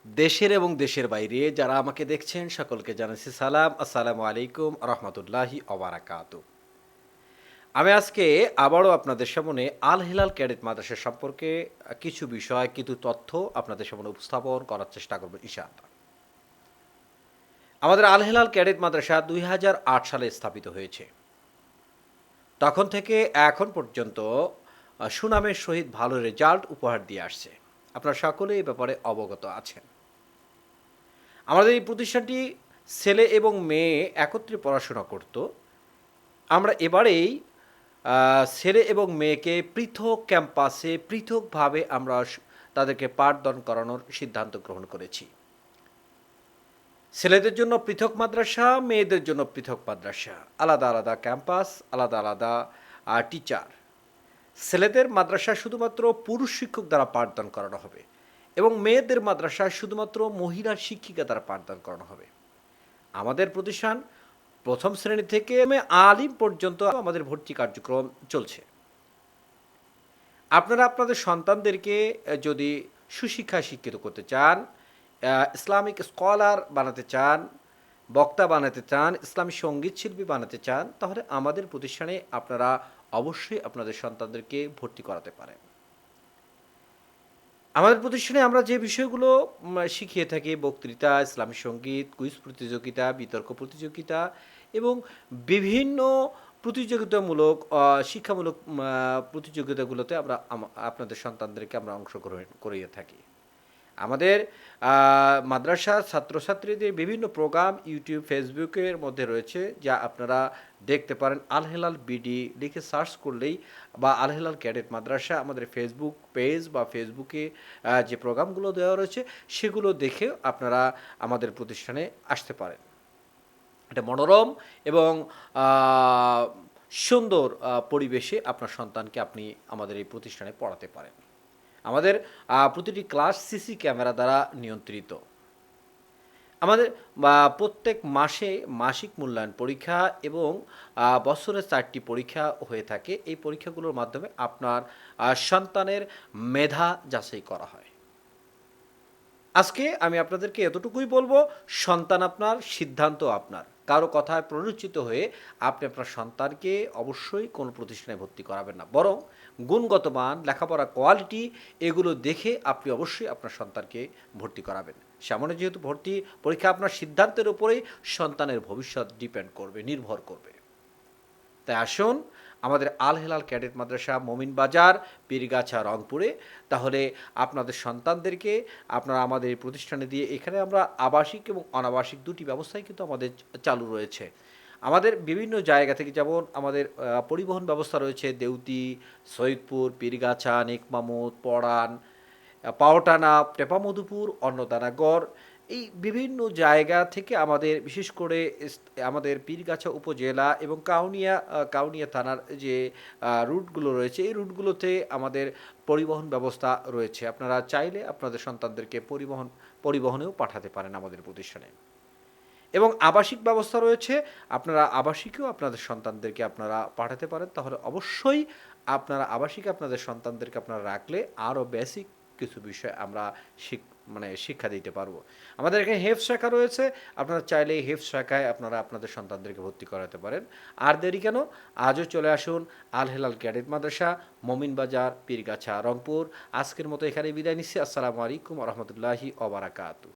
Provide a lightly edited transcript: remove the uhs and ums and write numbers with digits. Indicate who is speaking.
Speaker 1: দেশের এবং দেশের বাইরে যারা আমাকে দেখছেন সকলকে জানাচ্ছি সালাম। আসসালামু আলাইকুম রহমতুল্লাহি অবারাকাত। আমি আজকে আবারও আপনাদের সামনে আল হিলাল ক্যাডেট মাদ্রাসা সম্পর্কে কিছু বিষয় কিছু তথ্য আপনাদের সামনে উপস্থাপন করার চেষ্টা করব ইনশাআল্লাহ। আমাদের আল হিলাল ক্যাডেট মাদ্রাসা ২০০৮ সালে স্থাপিত হয়েছে। তখন থেকে এখন পর্যন্ত সুনামের সহিত ভালো রেজাল্ট উপহার দিয়ে আসছে। আপনারা সকলে এই ব্যাপারে অবগত আছেন। আমাদের এই প্রতিষ্ঠানটি ছেলে এবং মেয়ে একত্রে পড়াশোনা করত। আমরা এবারেই ছেলে এবং মেয়েকে পৃথক ক্যাম্পাসে পৃথকভাবে আমরা তাদেরকে পাঠদান করানোর সিদ্ধান্ত গ্রহণ করেছি। ছেলেদের জন্য পৃথক মাদ্রাসা, মেয়েদের জন্য পৃথক মাদ্রাসা, আলাদা আলাদা ক্যাম্পাস, আলাদা আলাদা টিচার। ছেলেদের মাদ্রাসায় শুধুমাত্র পুরুষ শিক্ষক দ্বারা পাঠদান করানো হবে এবং মেয়েদের মাদ্রাসায় শুধুমাত্র মহিলা শিক্ষিকা দ্বারা পাঠদান করানো হবে। আমাদের প্রতিষ্ঠান প্রথম শ্রেণী থেকে আলিম পর্যন্ত আমাদের ভর্তি কার্যক্রম চলছে। আপনারা আপনাদের সন্তানদেরকে যদি সুশিক্ষায় শিক্ষিত করতে চান, ইসলামিক স্কলার বানাতে চান, বক্তা বানাতে চান, ইসলামী সঙ্গীত শিল্পী বানাতে চান, তাহলে আমাদের প্রতিষ্ঠানে আপনারা অবশ্যই আপনাদের সন্তানদেরকে ভর্তি করাতে পারেন। আমাদের প্রতিষ্ঠানে আমরা যে বিষয়গুলো শিখিয়ে থাকি বক্তৃতা, ইসলামী সঙ্গীত, কুইজ প্রতিযোগিতা, বিতর্ক প্রতিযোগিতা এবং বিভিন্ন প্রতিযোগিতামূলক শিক্ষামূলক প্রতিযোগিতাগুলোতে আমরা আপনাদের সন্তানদেরকে আমরা অংশগ্রহণ করিয়ে থাকি। আমাদের মাদ্রাসার ছাত্রছাত্রীদের বিভিন্ন প্রোগ্রাম ইউটিউব, ফেসবুকের মধ্যে রয়েছে, যা আপনারা দেখতে পারেন। আল হেলাল বিডি লিখে সার্চ করলেই বা আল হেলাল ক্যাডেট মাদ্রাসা আমাদের ফেসবুক পেজ বা ফেসবুকে যে প্রোগ্রামগুলো দেওয়া রয়েছে সেগুলো দেখে আপনারা আমাদের প্রতিষ্ঠানে আসতে পারেন। এটা মনোরম এবং সুন্দর পরিবেশে আপনার সন্তানকে আপনি আমাদের এই প্রতিষ্ঠানে পড়াতে পারেন। আমাদের প্রতিটি ক্লাস সিসি ক্যামেরা দ্বারা নিয়ন্ত্রিত। আমাদের প্রত্যেক মাসে মাসিক মূল্যায়ন পরীক্ষা এবং বছরে ৪টি পরীক্ষা হয়ে থাকে। এই পরীক্ষাগুলোর মাধ্যমে আপনার সন্তানের মেধা যাচাই করা হয়। আজকে আমি আপনাদেরকে এতটুকুই বলবো, সন্তান আপনার, সিদ্ধান্ত আপনার। কারো কথায় প্ররোচিত হয়ে আপনি আপনার সন্তানকে অবশ্যই কোনো প্রতিষ্ঠানে ভর্তি করাবেন না। বরং গুণগত মান, লেখাপড়ার কোয়ালিটি এগুলো দেখে আপনি অবশ্যই আপনার সন্তানকে ভর্তি করাবেন। সামনে যেহেতু ভর্তি পরীক্ষা, আপনার সিদ্ধান্তের উপরেই সন্তানের ভবিষ্যৎ ডিপেন্ড করবে, নির্ভর করবে। তাই আসুন আমাদের আল হেলাল ক্যাডেট মাদ্রাসা মমিন বাজার, পীরগাছা, রংপুরে। তাহলে আপনাদের সন্তানদেরকে আপনারা আমাদের এই প্রতিষ্ঠানে দিয়ে, এখানে আমরা আবাসিক এবং অনাবাসিক দুটি ব্যবস্থাই কিন্তু আমাদের চালু রয়েছে। আমাদের বিভিন্ন জায়গা থেকে, যেমন আমাদের পরিবহন ব্যবস্থা রয়েছে দেউতি, সৈয়দপুর, পীরগাছা, নেকমামুদ, পড়ান, পাওটানা, টেপামধুপুর, অন্নদানাগড়, এই বিভিন্ন জায়গা থেকে আমাদের বিশেষ করে আমাদের পীরগাছা উপজেলা এবং কাউনিয়া থানার যে রুটগুলো রয়েছে, এই রুটগুলোতে আমাদের পরিবহন ব্যবস্থা রয়েছে। আপনারা চাইলে আপনাদের সন্তানদেরকে পরিবহনেও পাঠাতে পারেন আমাদের প্রতিষ্ঠানে। এবং আবাসিক ব্যবস্থা রয়েছে, আপনারা আবাসিকেও আপনাদের সন্তানদেরকে আপনারা পাঠাতে পারেন। তাহলে অবশ্যই আপনারা আবাসিকে আপনাদের সন্তানদেরকে আপনারা রাখলে আরও বেসিক কিছু বিষয় আমরা শিক্ষা দিতে পারবো। আমাদের এখানে হেফজ শাখা রয়েছে, আপনারা চাইলে এই হেফজ শাখায় আপনারা আপনাদের সন্তানদেরকে ভর্তি করাতে পারেন। আর দেরি কেন, আজও চলে আসুন আল হেলাল ক্যাডেট মাদ্রাসা, মমিন বাজার, পীরগাছা, রংপুর। আজকের মতো এখানে বিদায় নিচ্ছি। আসসালামু আলাইকুম রহমতুল্লাহি ওবারাকাতু।